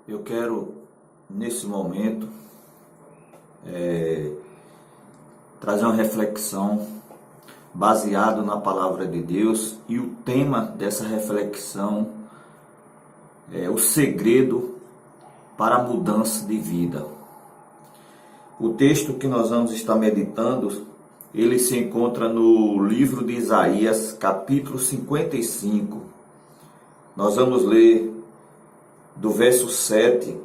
Eu quero, nesse momento, trazer uma reflexão baseado na palavra de Deus, e o tema dessa reflexão é o segredo para a mudança de vida. O texto que nós vamos estar meditando, ele se encontra no livro de Isaías, capítulo 55. Nós vamos ler do verso 7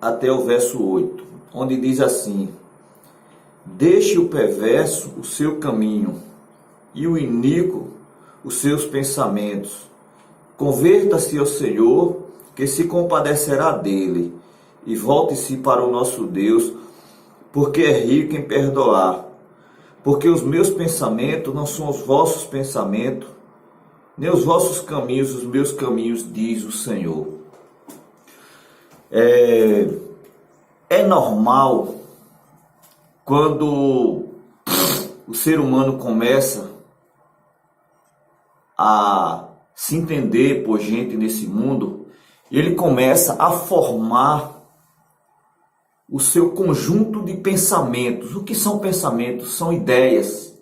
até o verso 8, onde diz assim: deixe o perverso o seu caminho e o iníquo os seus pensamentos. Converta-se ao Senhor, que se compadecerá dele, e volte-se para o nosso Deus, porque é rico em perdoar. Porque os meus pensamentos não são os vossos pensamentos, nem os vossos caminhos, os meus caminhos, diz o Senhor. É normal quando o ser humano começa a se entender por gente nesse mundo, ele começa a formar o seu conjunto de pensamentos. O que são pensamentos? São ideias.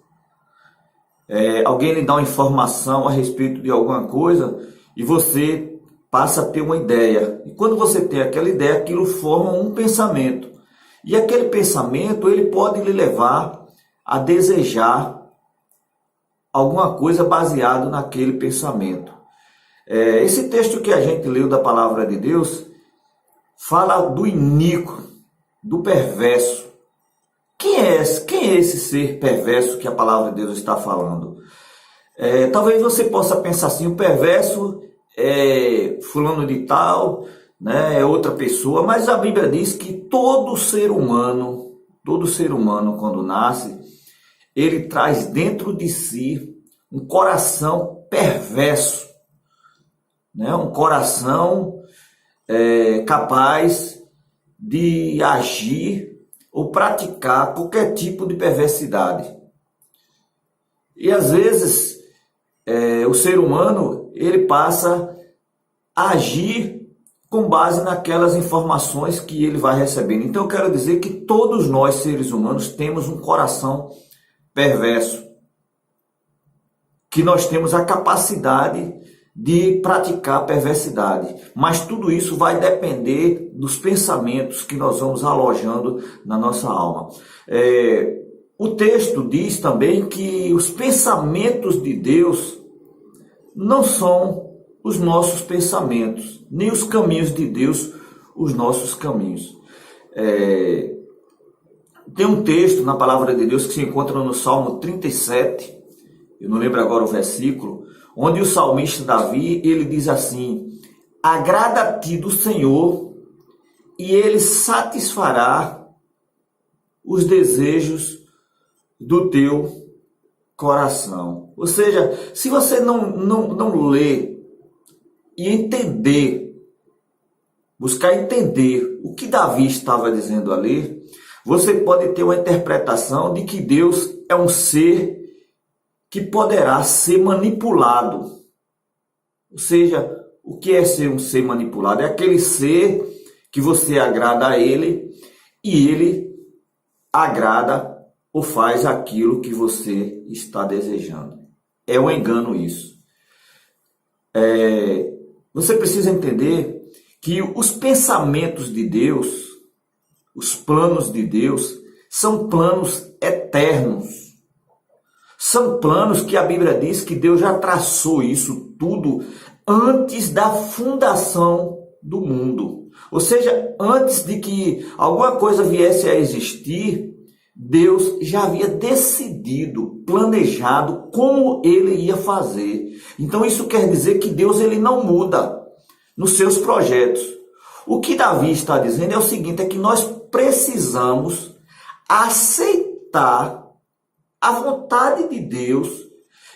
Alguém lhe dá uma informação a respeito de alguma coisa e você passa a ter uma ideia. E quando você tem aquela ideia, aquilo forma um pensamento. E aquele pensamento, ele pode lhe levar a desejar alguma coisa baseado naquele pensamento. Esse texto que a gente leu da palavra de Deus fala do iníquo, do perverso. Quem é esse ser perverso que a palavra de Deus está falando? Talvez você possa pensar assim: o perverso é fulano de tal, né, é outra pessoa, mas a Bíblia diz que todo ser humano quando nasce, ele traz dentro de si um coração perverso, né, um coração capaz de agir ou praticar qualquer tipo de perversidade. E às vezes o ser humano, ele passa a agir com base naquelas informações que ele vai recebendo. Então eu quero dizer que todos nós, seres humanos, temos um coração perverso, que nós temos a capacidade de praticar perversidade, mas tudo isso vai depender dos pensamentos que nós vamos alojando na nossa alma. O texto diz também que os pensamentos de Deus não são os nossos pensamentos, nem os caminhos de Deus os nossos caminhos. Tem um texto na palavra de Deus que se encontra no Salmo 37, eu não lembro agora o versículo, onde o salmista Davi, ele diz assim: agrada-te do Senhor e ele satisfará os desejos do teu coração. Ou seja, se você não ler e entender, buscar entender o que Davi estava dizendo ali, você pode ter uma interpretação de que Deus é um ser que poderá ser manipulado. Ou seja, o que é ser um ser manipulado? É aquele ser que você agrada a ele e ele agrada ou faz aquilo que você está desejando. É um engano isso. Você precisa entender que os pensamentos de Deus, os planos de Deus, são planos eternos. São planos que a Bíblia diz que Deus já traçou isso tudo antes da fundação do mundo. Ou seja, antes de que alguma coisa viesse a existir, Deus já havia decidido, planejado como ele ia fazer. Então isso quer dizer que Deus, ele não muda nos seus projetos. O que Davi está dizendo é o seguinte: é que nós precisamos aceitar a vontade de Deus.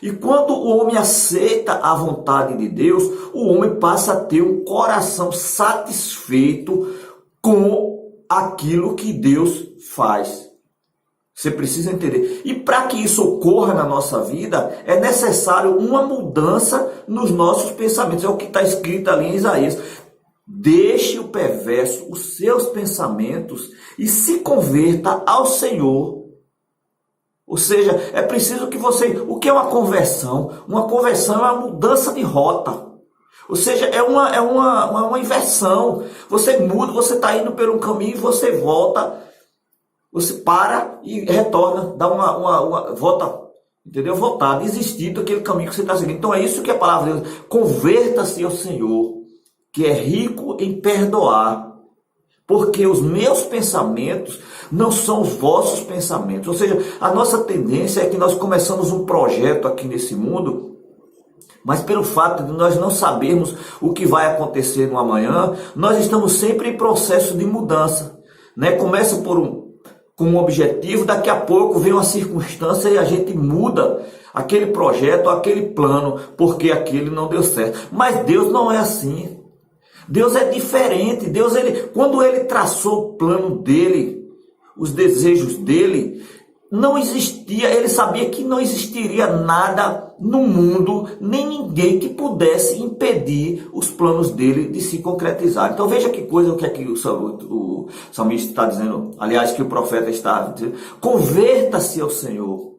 E quando o homem aceita a vontade de Deus, o homem passa a ter um coração satisfeito com aquilo que Deus faz. Você precisa entender. E para que isso ocorra na nossa vida, é necessário uma mudança nos nossos pensamentos. É o que está escrito ali em Isaías. Deixe o perverso os seus pensamentos e se converta ao Senhor. Ou seja, é preciso que você... O que é uma conversão? Uma conversão é uma mudança de rota. Ou seja, é uma inversão. Você muda, você está indo por um caminho e você volta, você para e retorna, dá uma volta, entendeu? Voltar, desistir daquele caminho que você está seguindo. Então é isso que a palavra de Deus. Converta-se ao Senhor, que é rico em perdoar, porque os meus pensamentos não são os vossos pensamentos. Ou seja, a nossa tendência é que nós começamos um projeto aqui nesse mundo, mas pelo fato de nós não sabermos o que vai acontecer no amanhã, nós estamos sempre em processo de mudança, né? Começa com um objetivo, daqui a pouco vem uma circunstância e a gente muda aquele projeto, aquele plano, porque aquele não deu certo. Mas Deus não é assim. Deus é diferente. Deus, quando ele traçou o plano dele, os desejos dele, não existia, ele sabia que não existiria nada no mundo, nem ninguém que pudesse impedir os planos dele de se concretizar. Então veja que coisa, o que é que o salmista está dizendo, aliás, que o profeta está dizendo: converta-se ao Senhor.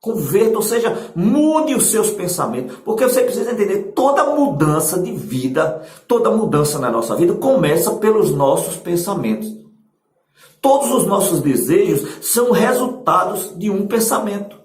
Converta, ou seja, mude os seus pensamentos, porque você precisa entender, toda mudança de vida, toda mudança na nossa vida começa pelos nossos pensamentos. Todos os nossos desejos são resultados de um pensamento.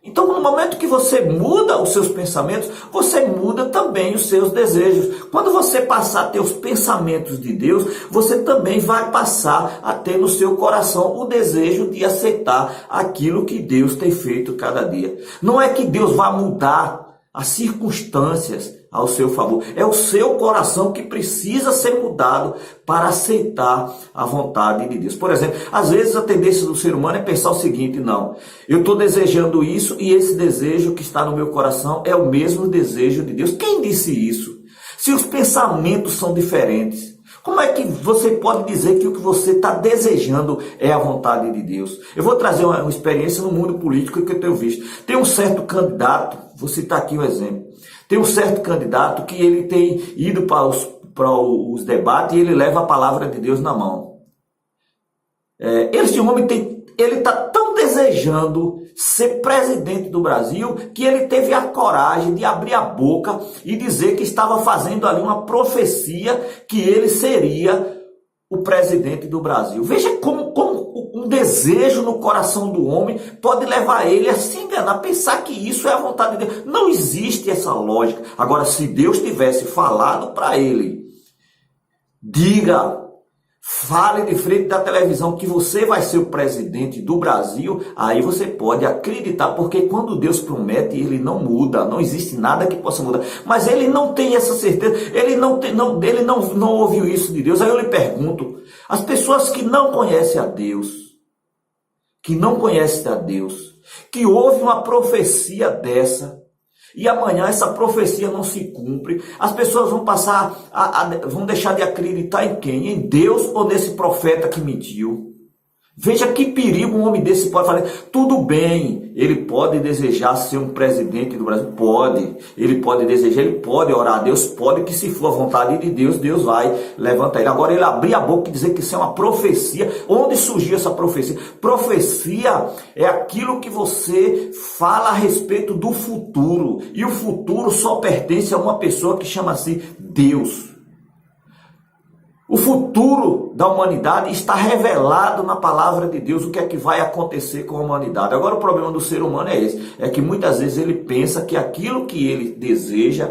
Então, no momento que você muda os seus pensamentos, você muda também os seus desejos. Quando você passar a ter os pensamentos de Deus, você também vai passar a ter no seu coração o desejo de aceitar aquilo que Deus tem feito cada dia. Não é que Deus vai mudar as circunstâncias ao seu favor. É o seu coração que precisa ser mudado para aceitar a vontade de Deus. Por exemplo, às vezes a tendência do ser humano é pensar o seguinte: não, eu estou desejando isso e esse desejo que está no meu coração é o mesmo desejo de Deus. Quem disse isso? Se os pensamentos são diferentes, como é que você pode dizer que o que você está desejando é a vontade de Deus? Eu vou trazer uma experiência no mundo político que eu tenho visto. Tem um certo candidato, vou citar aqui um exemplo. Tem um certo candidato que ele tem ido para os debates e ele leva a palavra de Deus na mão. Esse homem ele está tão desejando ser presidente do Brasil que ele teve a coragem de abrir a boca e dizer que estava fazendo ali uma profecia que ele seria o presidente do Brasil. Veja como um desejo no coração do homem pode levar ele a se enganar, pensar que isso é a vontade de Deus. Não existe essa lógica. Agora, se Deus tivesse falado para ele, fale de frente da televisão que você vai ser o presidente do Brasil, aí você pode acreditar, porque quando Deus promete, ele não muda, não existe nada que possa mudar. Mas ele não tem essa certeza, ele não ouviu isso de Deus. Aí eu lhe pergunto, as pessoas que não conhecem a Deus, que ouvem uma profecia dessa, e amanhã essa profecia não se cumpre, as pessoas vão vão deixar de acreditar em quem? Em Deus ou nesse profeta que mentiu? Veja que perigo um homem desse pode falar. Tudo bem, ele pode desejar ser um presidente do Brasil, pode, ele pode desejar, ele pode orar a Deus, pode, que se for a vontade de Deus, Deus vai levantar ele. Agora ele abrir a boca e dizer que isso é uma profecia. Onde surgiu essa profecia? Profecia é aquilo que você fala a respeito do futuro, e o futuro só pertence a uma pessoa que chama-se Deus. O futuro da humanidade está revelado na palavra de Deus, o que é que vai acontecer com a humanidade. Agora, o problema do ser humano é esse, é que muitas vezes ele pensa que aquilo que ele deseja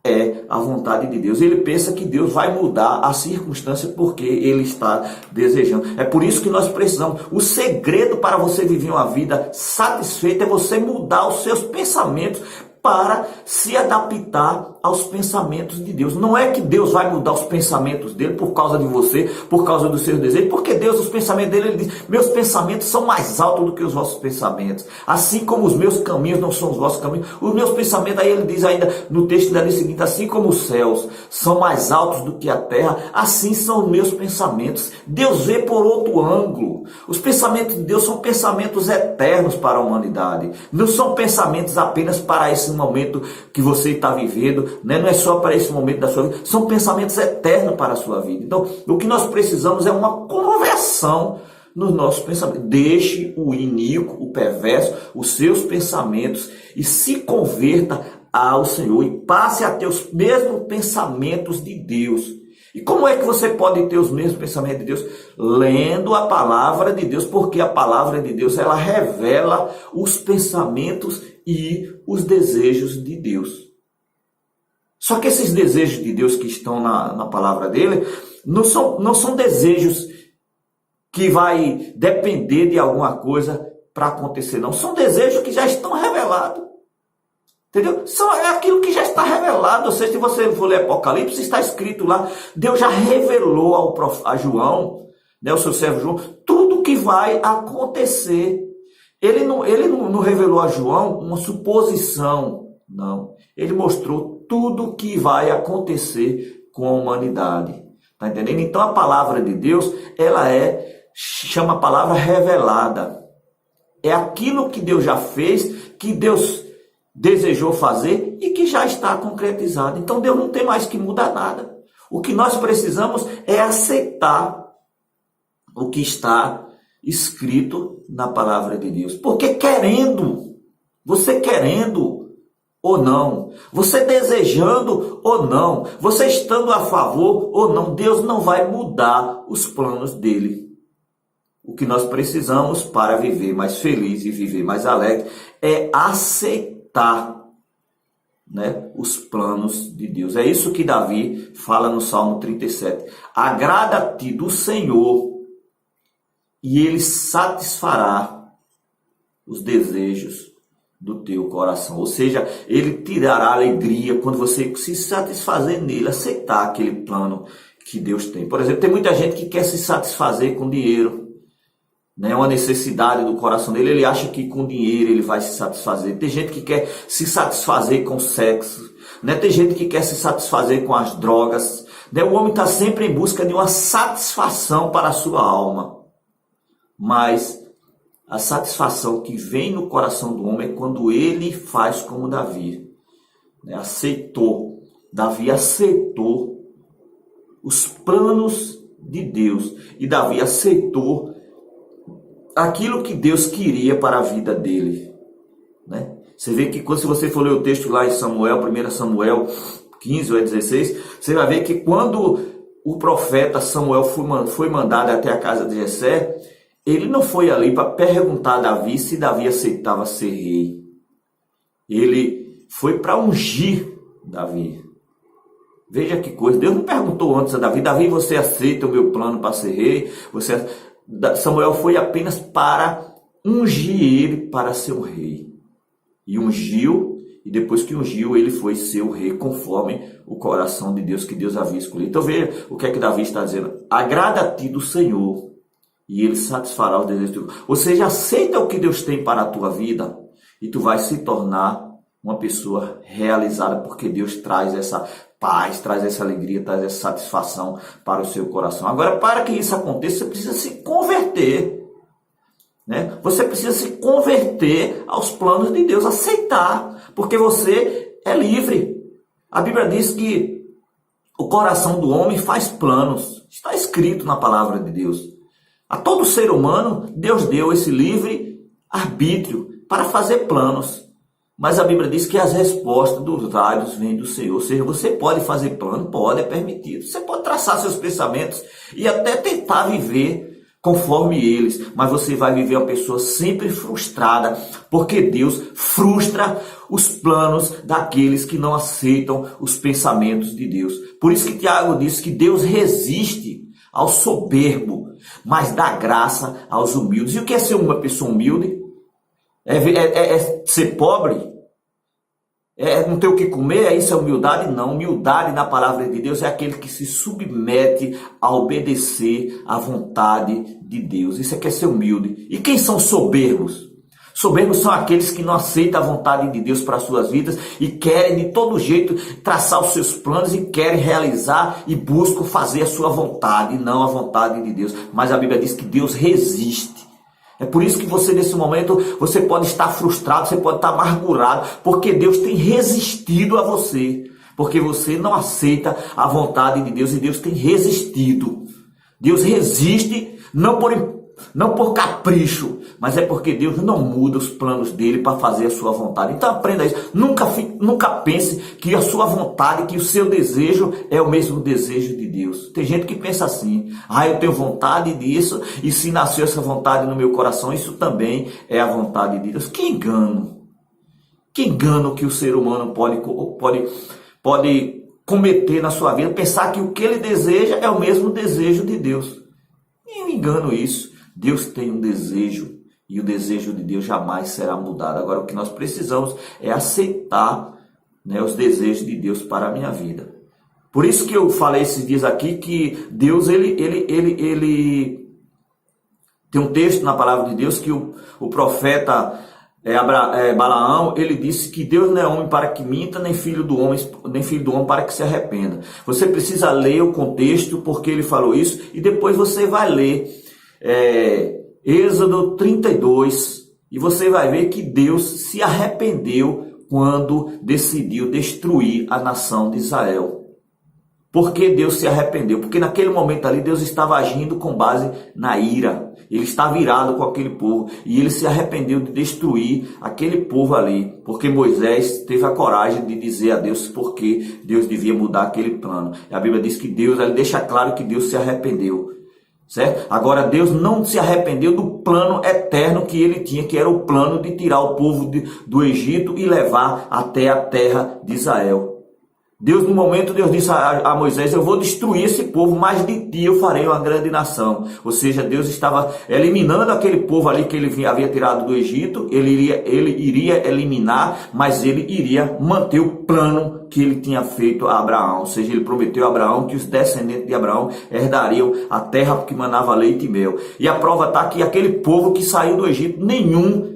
é a vontade de Deus. Ele pensa que Deus vai mudar a circunstância porque ele está desejando. É por isso que nós precisamos. O segredo para você viver uma vida satisfeita é você mudar os seus pensamentos para se adaptar aos pensamentos de Deus. Não é que Deus vai mudar os pensamentos dele por causa de você, por causa dos seus desejos, porque Deus, os pensamentos dele, ele diz: meus pensamentos são mais altos do que os vossos pensamentos, assim como os meus caminhos não são os vossos caminhos. Os meus pensamentos, aí ele diz ainda no texto dali seguinte: assim como os céus são mais altos do que a terra, assim são os meus pensamentos. Deus vê por outro ângulo. Os pensamentos de Deus são pensamentos eternos para a humanidade, não são pensamentos apenas para esse momento que você está vivendo, né? Não é só para esse momento da sua vida, são pensamentos eternos para a sua vida. Então, o que nós precisamos é uma conversão nos nossos pensamentos. Deixe o iníquo, o perverso, os seus pensamentos e se converta ao Senhor e passe a ter os mesmos pensamentos de Deus. E como é que você pode ter os mesmos pensamentos de Deus? Lendo a palavra de Deus, porque a palavra de Deus, ela revela os pensamentos e os desejos de Deus. Só que esses desejos de Deus que estão na palavra dele, não são desejos que vai depender de alguma coisa para acontecer, não. São desejos que já estão revelados. Entendeu? É aquilo que já está revelado. Ou seja, se você for ler Apocalipse, está escrito lá. Deus já revelou a João, né, o seu servo João, tudo que vai acontecer. Ele não revelou a João uma suposição, não. Ele mostrou tudo que vai acontecer com a humanidade. Tá entendendo? Então a palavra de Deus, ela chama a palavra revelada. É aquilo que Deus já fez, que Deus desejou fazer e que já está concretizado. Então Deus não tem mais que mudar nada. O que nós precisamos é aceitar o que está escrito na palavra de Deus. Porque você querendo ou não, você desejando ou não, você estando a favor ou não, Deus não vai mudar os planos dele. O que nós precisamos para viver mais feliz e viver mais alegre é aceitar, né, os planos de Deus. É isso que Davi fala no Salmo 37. Agrada-te do Senhor e ele satisfará os desejos do teu coração. Ou seja, ele tirará a alegria quando você se satisfazer nele, aceitar aquele plano que Deus tem. Por exemplo, tem muita gente que quer se satisfazer com dinheiro. É uma necessidade do coração dele, ele acha que com dinheiro ele vai se satisfazer. Tem gente que quer se satisfazer com sexo, né? Tem gente que quer se satisfazer com as drogas, né? O homem está sempre em busca de uma satisfação para a sua alma. Mas a satisfação que vem no coração do homem é quando ele faz como Davi, né? Davi aceitou os planos de Deus e Davi aceitou aquilo que Deus queria para a vida dele, né? Você vê que se você for ler o texto lá em Samuel, 1 Samuel 15 ou 16, você vai ver que quando o profeta Samuel foi mandado até a casa de Jessé, ele não foi ali para perguntar a Davi se Davi aceitava ser rei. Ele foi para ungir Davi. Veja que coisa, Deus não perguntou antes a Davi, Davi, você aceita o meu plano para ser rei? Samuel foi apenas para ungir ele para ser o rei. E ungiu, e depois que ungiu, ele foi ser o rei conforme o coração de Deus, que Deus havia escolhido. Então veja o que é que Davi está dizendo. Agrada-te do Senhor, e ele satisfará os desejos teus. Ou seja, aceita o que Deus tem para a tua vida, e tu vai se tornar uma pessoa realizada, porque Deus traz essa paz, traz essa alegria, traz essa satisfação para o seu coração. Agora, para que isso aconteça, você precisa se converter, né? Você precisa se converter aos planos de Deus, aceitar, porque você é livre. A Bíblia diz que o coração do homem faz planos. Está escrito na palavra de Deus. A todo ser humano, Deus deu esse livre arbítrio para fazer planos. Mas a Bíblia diz que as respostas dos lábios vêm do Senhor. Ou seja, você pode fazer plano, pode, é permitido. Você pode traçar seus pensamentos e até tentar viver conforme eles. Mas você vai viver uma pessoa sempre frustrada, porque Deus frustra os planos daqueles que não aceitam os pensamentos de Deus. Por isso que Tiago diz que Deus resiste ao soberbo, mas dá graça aos humildes. E o que é ser uma pessoa humilde? É ser pobre? É não ter o que comer? Isso é humildade? Não. Humildade na palavra de Deus é aquele que se submete a obedecer à vontade de Deus. Isso é que é ser humilde. E quem são soberbos? Soberbos são aqueles que não aceitam a vontade de Deus para as suas vidas e querem de todo jeito traçar os seus planos e querem realizar e buscam fazer a sua vontade e não a vontade de Deus. Mas a Bíblia diz que Deus resiste. É por isso que você, nesse momento, você pode estar frustrado, você pode estar amargurado, porque Deus tem resistido a você. porque você não aceita a vontade de Deus e Deus tem resistido. Deus resiste não por capricho, mas é porque Deus não muda os planos dele para fazer a sua vontade. Então aprenda isso. Nunca pense que a sua vontade, que o seu desejo é o mesmo desejo de Deus. Tem gente que pensa assim: eu tenho vontade disso, e se nasceu essa vontade no meu coração, isso também é a vontade de Deus. Que engano! Que engano que o ser humano pode cometer na sua vida, pensar que o que ele deseja é o mesmo desejo de Deus. E eu engano isso. Deus tem um desejo e o desejo de Deus jamais será mudado. Agora o que nós precisamos é aceitar, os desejos de Deus para a minha vida. Por isso que eu falei esses dias aqui que Deus, ele tem um texto na palavra de Deus que o profeta Balaão, ele disse que Deus não é homem para que minta, nem filho do homem para que se arrependa. Você precisa ler o contexto porque ele falou isso, e depois você vai ler Êxodo 32 e você vai ver que Deus se arrependeu quando decidiu destruir a nação de Israel. Por que Deus se arrependeu? Porque naquele momento ali Deus estava agindo com base na ira. Ele estava irado com aquele povo e ele se arrependeu de destruir aquele povo ali. Porque Moisés teve a coragem de dizer a Deus por que Deus devia mudar aquele plano. E a Bíblia diz que Deus, ele deixa claro que Deus se arrependeu. Certo? Agora Deus não se arrependeu do plano eterno que ele tinha, que era o plano de tirar o povo do Egito e levar até a terra de Israel. Deus, no momento, Deus disse a Moisés: eu vou destruir esse povo, mas de ti eu farei uma grande nação. Ou seja, Deus estava eliminando aquele povo ali que ele havia tirado do Egito. Ele iria eliminar, mas ele iria manter o plano que ele tinha feito a Abraão. Ou seja, ele prometeu a Abraão que os descendentes de Abraão herdariam a terra que manava leite e mel. E a prova está que aquele povo que saiu do Egito, nenhum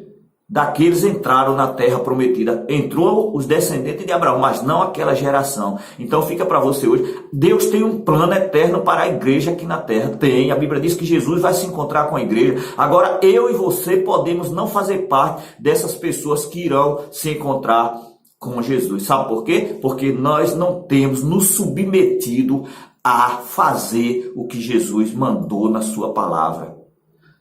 daqueles entraram na terra prometida. Entrou os descendentes de Abraão, mas não aquela geração. Então fica para você hoje: Deus tem um plano eterno para a igreja aqui na terra. Tem. A Bíblia diz que Jesus vai se encontrar com a igreja. Agora eu e você podemos não fazer parte dessas pessoas que irão se encontrar com Jesus. Sabe por quê? Porque nós não temos nos submetido a fazer o que Jesus mandou na sua palavra.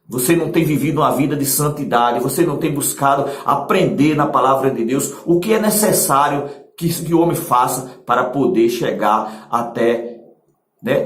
Você não tem vivido uma vida de santidade, você não tem buscado aprender na palavra de Deus o que é necessário que o homem faça para poder chegar até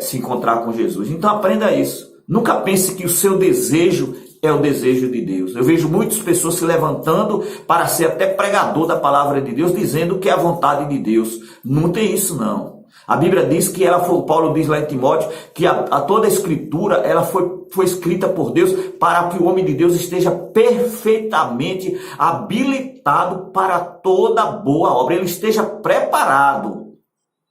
se encontrar com Jesus. Então aprenda isso. Nunca pense que o seu desejo é o desejo de Deus. Eu vejo muitas pessoas se levantando para ser até pregador da palavra de Deus, dizendo que é a vontade de Deus. Não tem isso não. A Bíblia diz que Paulo diz lá em Timóteo, que toda a escritura ela foi escrita por Deus para que o homem de Deus esteja perfeitamente habilitado para toda boa obra. Ele esteja preparado.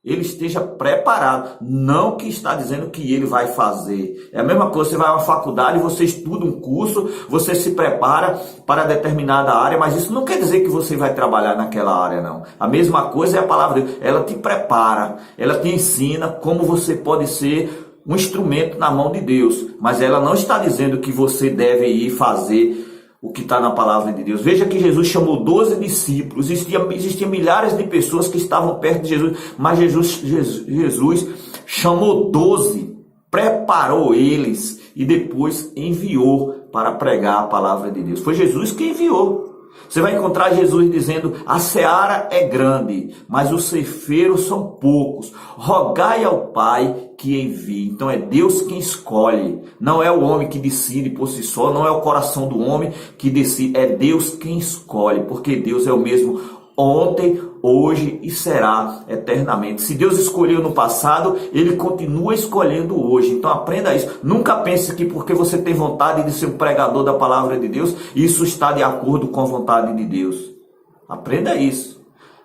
Ele esteja preparado. Não que está dizendo que ele vai fazer. É a mesma coisa, você vai a uma faculdade, você estuda um curso, você se prepara para determinada área, mas isso não quer dizer que você vai trabalhar naquela área, não. A mesma coisa é a palavra de Deus. Ela te prepara, ela te ensina como você pode ser um instrumento na mão de Deus. Mas ela não está dizendo que você deve ir fazer o que está na palavra de Deus. Veja que Jesus chamou 12 discípulos. Existiam milhares de pessoas que estavam perto de Jesus, mas Jesus chamou 12, preparou eles e depois enviou para pregar a palavra de Deus. Foi Jesus que enviou. Você vai encontrar Jesus dizendo: a seara é grande, mas os ceifeiros são poucos. Rogai ao Pai que envie. Então é Deus quem escolhe. Não é o homem que decide por si só, não é o coração do homem que decide. É Deus quem escolhe, porque Deus é o mesmo ontem, hoje e será eternamente. Se Deus escolheu no passado, Ele continua escolhendo hoje. Então aprenda isso. Nunca pense que porque você tem vontade de ser um pregador da palavra de Deus, isso está de acordo com a vontade de Deus. Aprenda isso.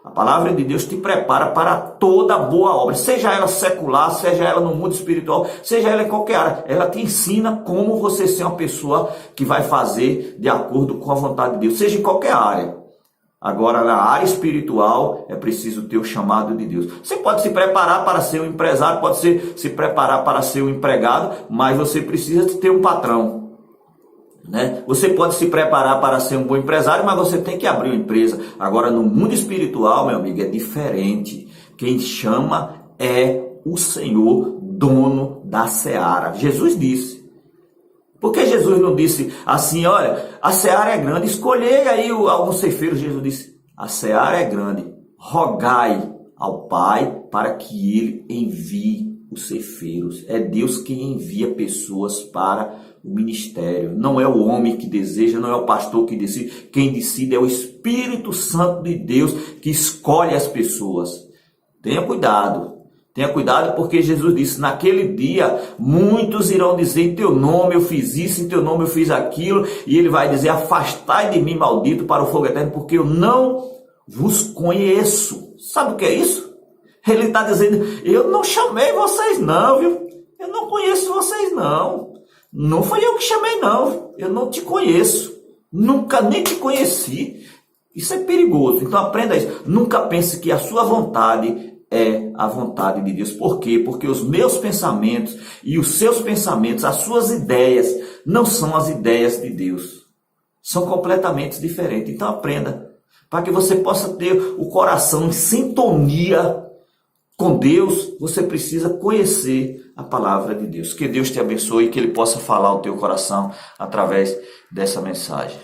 A palavra de Deus te prepara para toda boa obra, seja ela secular, seja ela no mundo espiritual, seja ela em qualquer área. Ela te ensina como você ser uma pessoa que vai fazer de acordo com a vontade de Deus, seja em qualquer área. Agora, na área espiritual, é preciso ter o chamado de Deus. Você pode se preparar para ser um empresário, pode se preparar para ser um empregado, mas você precisa ter um patrão. Você pode se preparar para ser um bom empresário, mas você tem que abrir uma empresa. Agora, no mundo espiritual, meu amigo, é diferente. Quem chama é o Senhor, dono da seara. Jesus disse. Por que Jesus não disse assim, olha, a seara é grande, escolhei aí alguns ceifeiros? Jesus disse, a seara é grande, rogai ao Pai para que Ele envie os ceifeiros. É Deus quem envia pessoas para o ministério. Não é o homem que deseja, não é o pastor que decide. Quem decide é o Espírito Santo de Deus que escolhe as pessoas. Tenha cuidado. Tenha cuidado, porque Jesus disse, naquele dia, muitos irão dizer, em teu nome eu fiz isso, em teu nome eu fiz aquilo, e ele vai dizer, afastai de mim, maldito, para o fogo eterno, porque eu não vos conheço. Sabe o que é isso? Ele está dizendo, eu não chamei vocês não, viu? Eu não conheço vocês não. Não foi eu que chamei não, eu não te conheço. Nunca nem te conheci. Isso é perigoso, então aprenda isso. Nunca pense que a sua vontade é a vontade de Deus. Por quê? Porque os meus pensamentos e os seus pensamentos, as suas ideias, não são as ideias de Deus. São completamente diferentes. Então aprenda, para que você possa ter o coração em sintonia com Deus, você precisa conhecer a palavra de Deus. Que Deus te abençoe e que Ele possa falar ao teu coração através dessa mensagem.